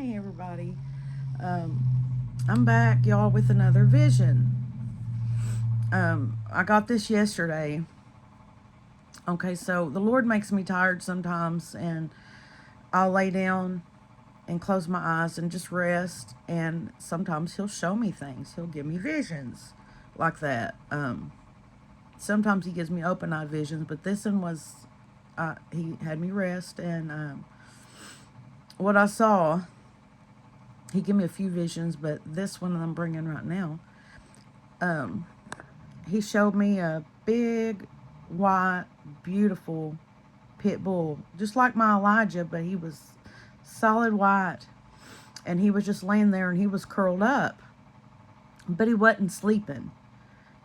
Hey everybody. I'm back, y'all, with another vision. I got this yesterday. Okay, so the Lord makes me tired sometimes, and I'll lay down and close my eyes and just rest. And sometimes He'll show me things. He'll give me visions like that. Sometimes He gives me open eye visions, but this one was, He had me rest, and what I saw, He gave me a few visions, but this one I'm bringing right now. Um, he showed me a big, white, beautiful pit bull, just like my Elijah, but he was solid white, and he was just laying there, and he was curled up, but he wasn't sleeping.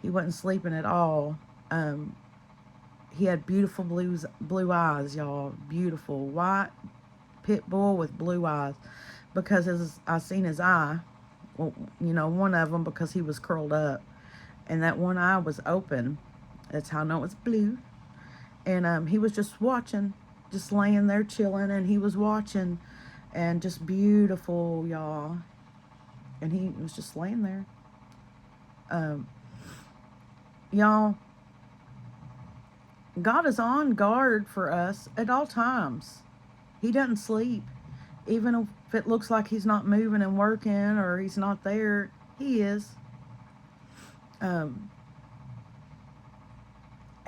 He wasn't sleeping at all. Um, he had beautiful blue eyes, y'all. Beautiful white pit bull with blue eyes, because I seen his eye, well, one of them, because he was curled up, and that one eye was open. That's how I know it's blue. And he was just watching, just laying there chilling, and he was watching, and just beautiful, y'all. And he was just laying there. Um, y'all, God is on guard for us at all times. He doesn't sleep. Even if it looks like he's not moving and working or he's not there, he is. Um,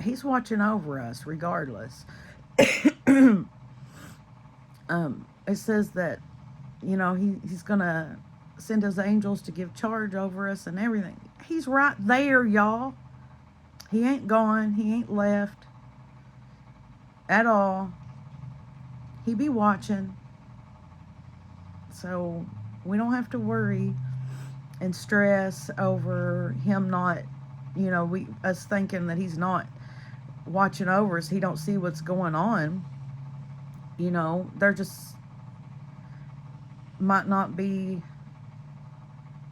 he's watching over us regardless. It says that, he's going to send his angels to give charge over us and everything. He's right there, y'all. He ain't gone. He ain't left at all. He be watching. So we don't have to worry and stress over him not, us thinking that he's not watching over us. He don't see what's going on. There just might not be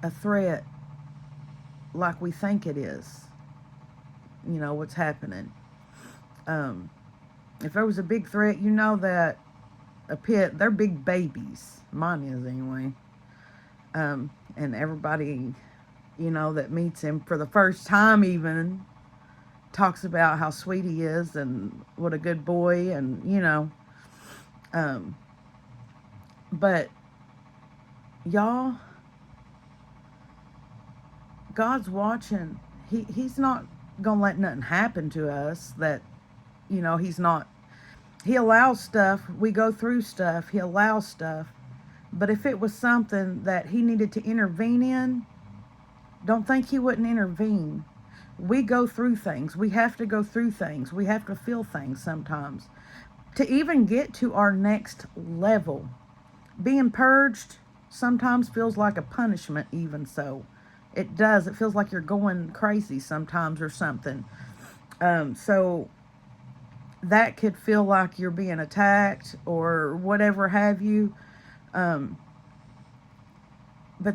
a threat like we think it is. What's happening. If there was a big threat, that a pit, they're big babies. Mine is anyway. And everybody, that meets him for the first time even talks about how sweet he is and what a good boy, and but y'all, God's watching. He's not gonna let nothing happen to us that, he's not. He allows stuff. We go through stuff. He allows stuff. But if it was something that he needed to intervene in, don't think he wouldn't intervene. We go through things. We have to go through things. We have to feel things sometimes to even get to our next level. Being purged sometimes feels like a punishment, even so. It does. It feels like you're going crazy sometimes or something. So that could feel like you're being attacked or whatever have you. But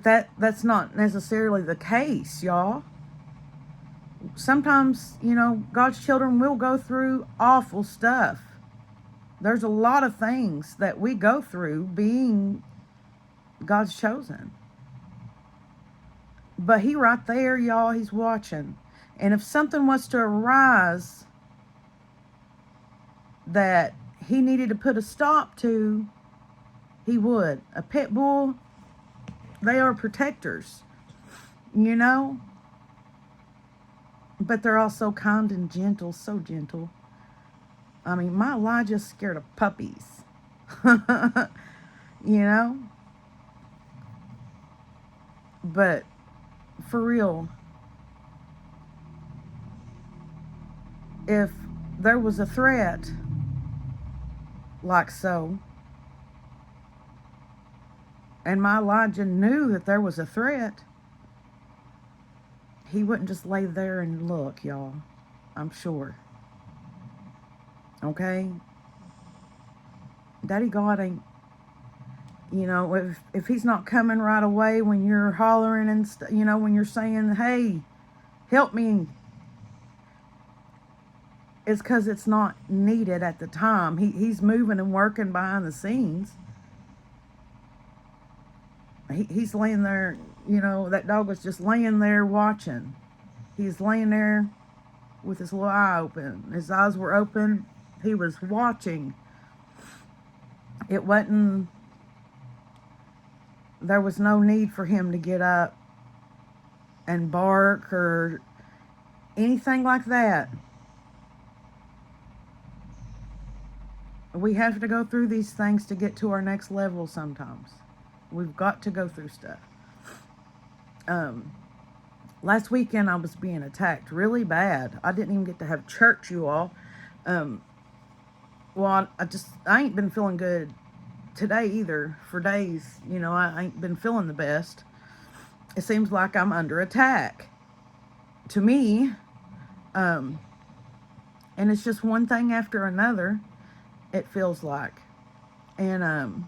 that's not necessarily the case, y'all. Sometimes, God's children will go through awful stuff. There's a lot of things that we go through being God's chosen. But he right there, y'all, he's watching. And if something was to arise that he needed to put a stop to, he would. A pit bull, they are protectors, but they're also kind and gentle, so gentle. I mean, my Elijah's scared of puppies. you know? But for real, if there was a threat like so, and my Elijah knew that there was a threat, he wouldn't just lay there and look, y'all. I'm sure. Okay? Daddy God ain't, if he's not coming right away when you're hollering and, when you're saying, hey, help me, it's because it's not needed at the time. He's moving and working behind the scenes. He's laying there, that dog was just laying there watching. He's laying there with his little eye open. His eyes were open. He was watching. It wasn't, there was no need for him to get up and bark or anything like that. We have to go through these things to get to our next level sometimes. We've got to go through stuff. Last weekend I was being attacked really bad. I didn't even get to have church, you all. Well, I ain't been feeling good today either for days. I ain't been feeling the best. It seems like I'm under attack. To me, and it's just one thing after another, it feels like. And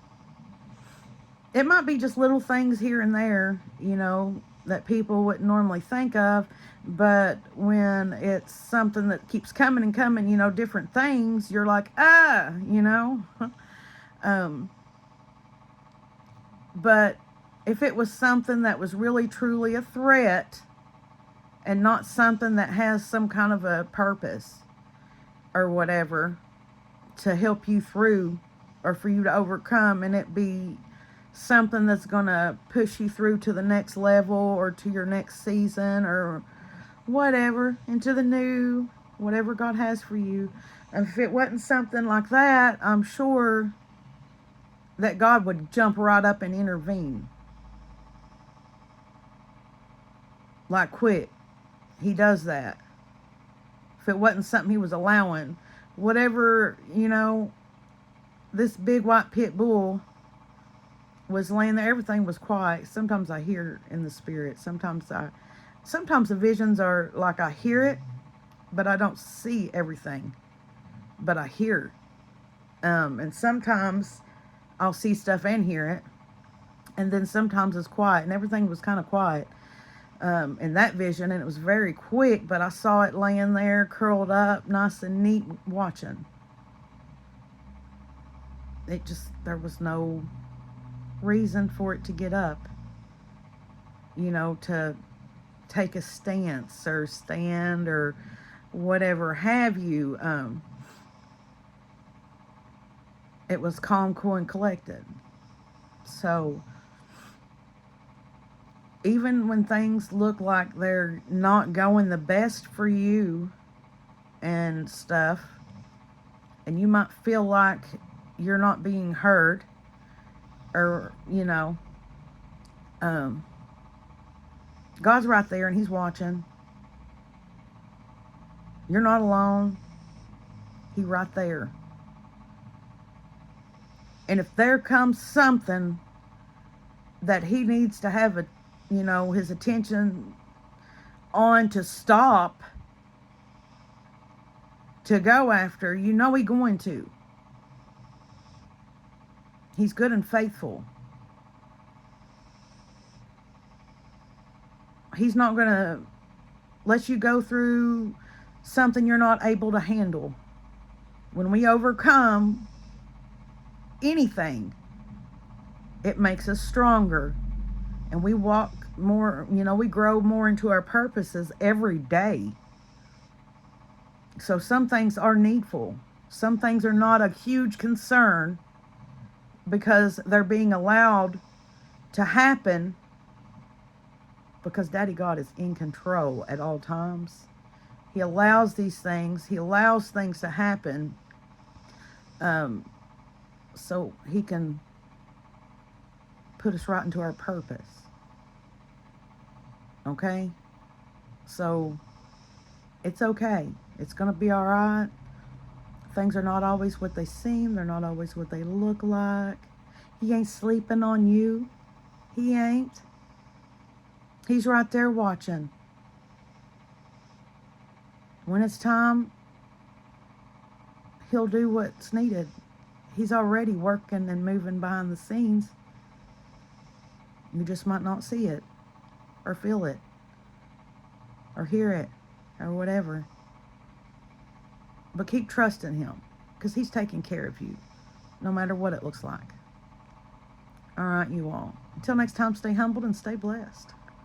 it might be just little things here and there, that people wouldn't normally think of, but when it's something that keeps coming and coming, different things, you're like, but if it was something that was really truly a threat and not something that has some kind of a purpose or whatever to help you through or for you to overcome, and it be something that's going to push you through to the next level or to your next season or whatever, into the new, whatever God has for you. And if it wasn't something like that, I'm sure that God would jump right up and intervene. Like quick. He does that. If it wasn't something he was allowing, whatever, this big white pit bull was laying there, everything was quiet. Sometimes I hear in the spirit. Sometimes the visions are like I hear it, but I don't see everything. But I hear. And sometimes I'll see stuff and hear it. And then sometimes it's quiet, and everything was kind of quiet in that vision, and it was very quick, but I saw it laying there, curled up, nice and neat, watching. There was no reason for it to get up, to take a stance or stand or whatever have you. It was calm, cool, and collected. So even when things look like they're not going the best for you and stuff, and you might feel like you're not being heard, or, God's right there and he's watching. You're not alone. He's right there. And if there comes something that he needs to have his attention on to stop, to go after, he's going to. He's good and faithful. He's not going to let you go through something you're not able to handle. When we overcome anything, it makes us stronger. And we walk more, we grow more into our purposes every day. So some things are needful. Some things are not a huge concern because they're being allowed to happen because Daddy God is in control at all times. He allows these things. He allows things to happen so he can put us right into our purpose. Okay? So it's okay. It's going to be all right. Things are not always what they seem. They're not always what they look like. He ain't sleeping on you. He ain't. He's right there watching. When it's time, he'll do what's needed. He's already working and moving behind the scenes. You just might not see it, or feel it, or hear it, or whatever. But keep trusting him, because he's taking care of you, no matter what it looks like. All right, you all. Until next time, stay humbled and stay blessed.